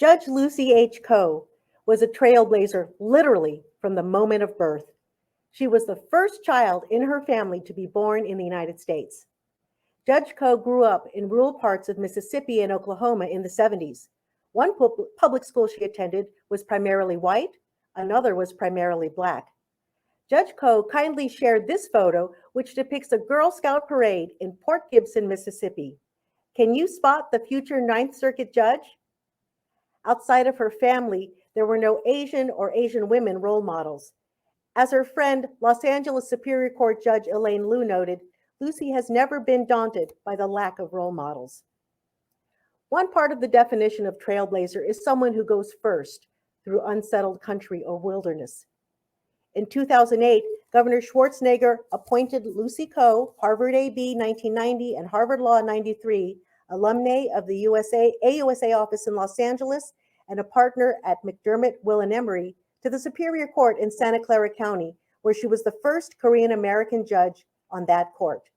Judge Lucy H. Coe was a trailblazer literally from the moment of birth. She was the first child in her family to be born in the United States. Judge Coe grew up in rural parts of Mississippi and Oklahoma in the 70s. One public school she attended was primarily white, another was primarily Black. Judge Coe kindly shared this photo, which depicts a Girl Scout parade in Port Gibson, Mississippi. Can you spot the future Ninth Circuit judge? Outside of her family, there were no Asian or Asian women role models. As her friend, Los Angeles Superior Court Judge Elaine Liu noted, Lucy has never been daunted by the lack of role models. One part of the definition of trailblazer is someone who goes first through unsettled country or wilderness. In 2008, Governor Schwarzenegger appointed Lucy Coe, Harvard AB 1990 and Harvard Law 93, alumnae of the AUSA office in Los Angeles, and a partner at McDermott, Will and Emery, to the Superior Court in Santa Clara County, where she was the first Korean American judge on that court.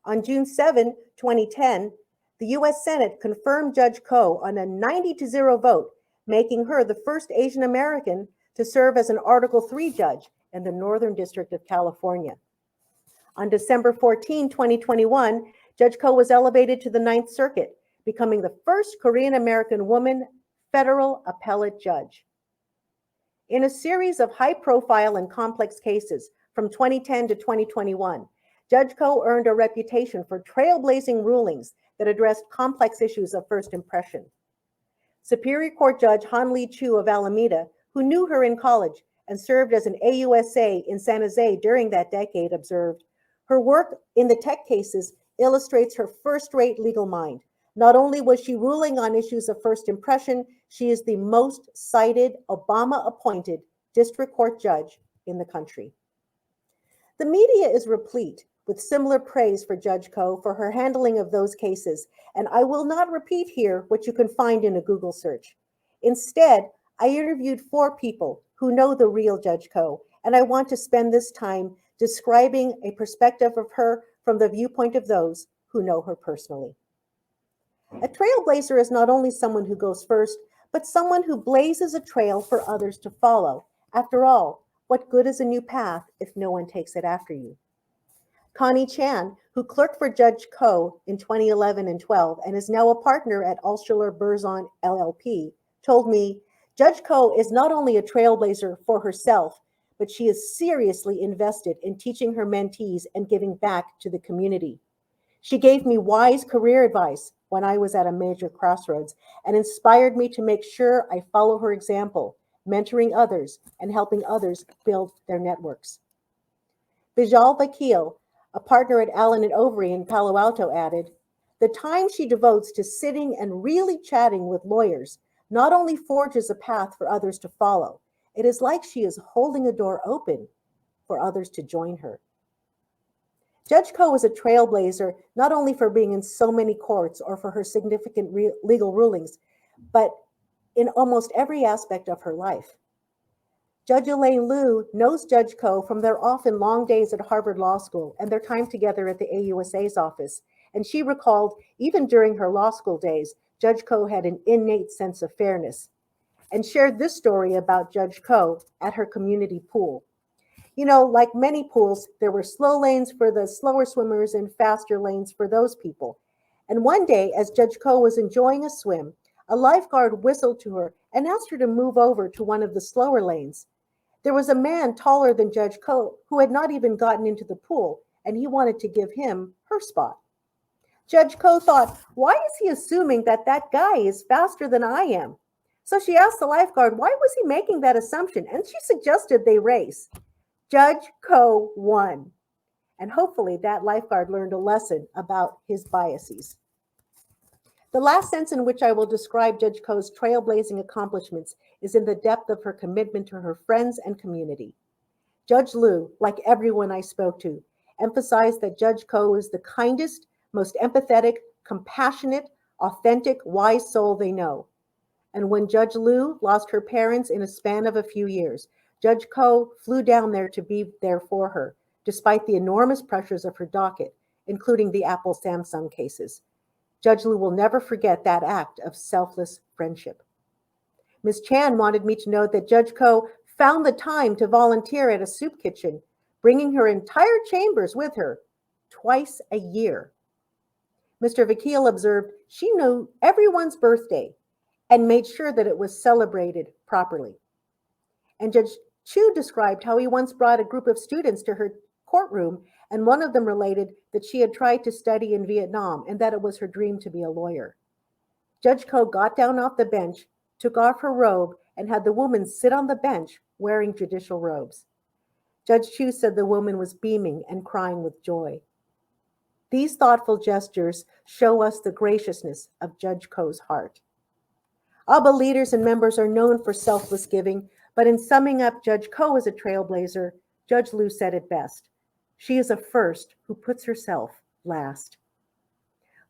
On June 7, 2010, the U.S. Senate confirmed Judge Coe on a 90-0 vote, making her the first Asian American to serve as an Article III judge in the Northern District of California. On December 14, 2021, Judge Coe was elevated to the Ninth Circuit, becoming the first Korean American woman federal appellate judge. In a series of high-profile and complex cases from 2010 to 2021, Judge Coe earned a reputation for trailblazing rulings that addressed complex issues of first impression. Superior Court Judge HANLEY of Alameda, who knew her in college and served as an AUSA in San Jose during that decade, observed, "Her work in the tech cases illustrates her first-rate legal mind. Not only was she ruling on issues of first impression, she is the most cited Obama-appointed district court judge in the country." The media is replete with similar praise for Judge Coe for her handling of those cases, and I will not repeat here what you can find in a Google search. Instead, I interviewed 4 people who know the real Judge Coe, and I want to spend this time describing a perspective of her from the viewpoint of those who know her personally. A trailblazer is not only someone who goes first, but someone who blazes a trail for others to follow. After all, what good is a new path if no one takes it after you? Connie Chan, who clerked for Judge Coe in 2011 and 12 and is now a partner at ALTSHULER Burzon LLP, told me, "Judge Coe is not only a trailblazer for herself, but she is seriously invested in teaching her mentees and giving back to the community. She gave me wise career advice when I was at a major crossroads and inspired me to make sure I follow her example, mentoring others and helping others build their networks." BIJAL VAKIL, a partner at Allen & Overy in Palo Alto, added, "The time she devotes to sitting and really chatting with lawyers not only forges a path for others to follow, it is like she is holding a door open for others to join her." Judge Coe is a trailblazer not only for being in so many courts or for her significant legal rulings, but in almost every aspect of her life. Judge Elaine Liu knows Judge Coe from their often long days at Harvard Law School and their time together at the AUSA's office, and she recalled even during her law school days, Judge Coe had an innate sense of fairness, and shared this story about Judge Coe at her community pool. "You know, like many pools, there were slow lanes for the slower swimmers and faster lanes for those people. And one day, as Judge Coe was enjoying a swim, a lifeguard whistled to her and asked her to move over to one of the slower lanes. There was a man taller than Judge Coe who had not even gotten into the pool, and he wanted to give him her spot. Judge Coe thought, why is he assuming that that guy is faster than I am? So she asked the lifeguard, why was he making that assumption? And she suggested they race. Judge Coe won. And hopefully that lifeguard learned a lesson about his biases. The last sense in which I will describe Judge Coe's trailblazing accomplishments is in the depth of her commitment to her friends and community. Judge Liu, like everyone I spoke to, emphasized that Judge Coe is the kindest, most empathetic, compassionate, authentic, wise soul they know. And when Judge Liu lost her parents in a span of a few years, Judge Coe flew down there to be there for her, despite the enormous pressures of her docket, including the Apple-Samsung cases. Judge Liu will never forget that act of selfless friendship. Ms. Chan wanted me to note that Judge Ko found the time to volunteer at a soup kitchen, bringing her entire chambers with her twice a year. Mr. VAKIL observed she knew everyone's birthday and made sure that it was celebrated properly. And Judge Chu described how he once brought a group of students to her courtroom, and one of them related that she had tried to study in Vietnam and that it was her dream to be a lawyer. Judge Ko got down off the bench, took off her robe, and had the woman sit on the bench wearing judicial robes. Judge Chu said the woman was beaming and crying with joy. These thoughtful gestures show us the graciousness of Judge Ko's heart. ALAMEDA leaders and members are known for selfless giving, but in summing up Judge Ko as a trailblazer, Judge Liu said it best. She is a first who puts herself last.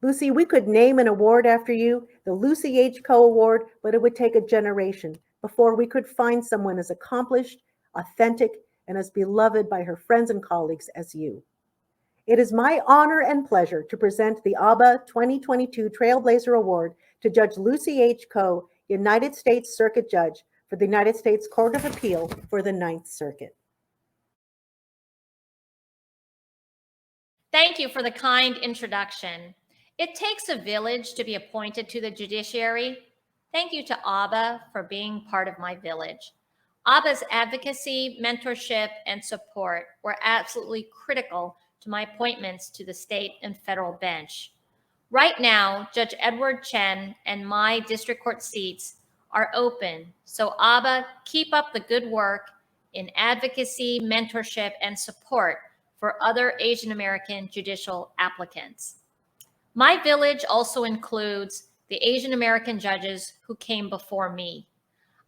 Lucy, we could name an award after you, the Lucy H. Ko Award, but it would take a generation before we could find someone as accomplished, authentic, and as beloved by her friends and colleagues as you. It is my honor and pleasure to present the AABA 2022 Trailblazer Award to Judge Lucy H. Ko, United States Circuit Judge for the United States Court of Appeal for the Ninth Circuit. Thank you for the kind introduction. It takes a village to be appointed to the judiciary. Thank you to AABA for being part of my village. AABA's advocacy, mentorship, and support were absolutely critical to my appointments to the state and federal bench. Right now, Judge Edward Chen and my district court seats are open, so AABA, keep up the good work in advocacy, mentorship, and support for other Asian American judicial applicants. My village also includes the Asian American judges who came before me.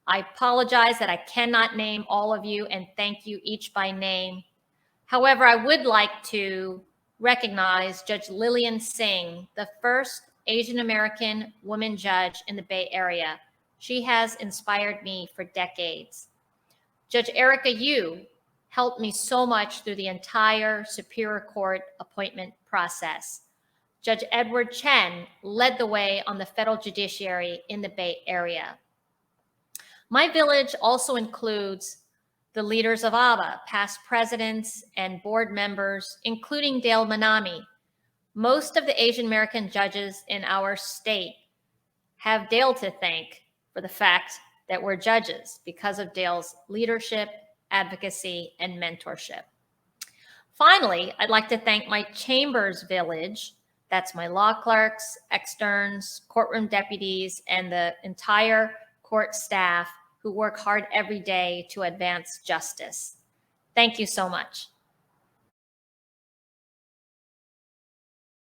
I apologize that I cannot name all of you and thank you each by name. However, I would like to recognize Judge Lillian Singh, the first Asian American woman judge in the Bay Area. She has inspired me for decades. Judge Erica Yu helped me so much through the entire Superior Court appointment process. Judge Edward Chen led the way on the federal judiciary in the Bay Area. My village also includes the leaders of AABA, past presidents and board members, including Dale Manami. Most of the Asian American judges in our state have Dale to thank for the fact that we're judges because of Dale's leadership, advocacy, and mentorship. Finally, I'd like to thank my chambers village. That's my law clerks, externs, courtroom deputies, and the entire court staff who work hard every day to advance justice. Thank you so much.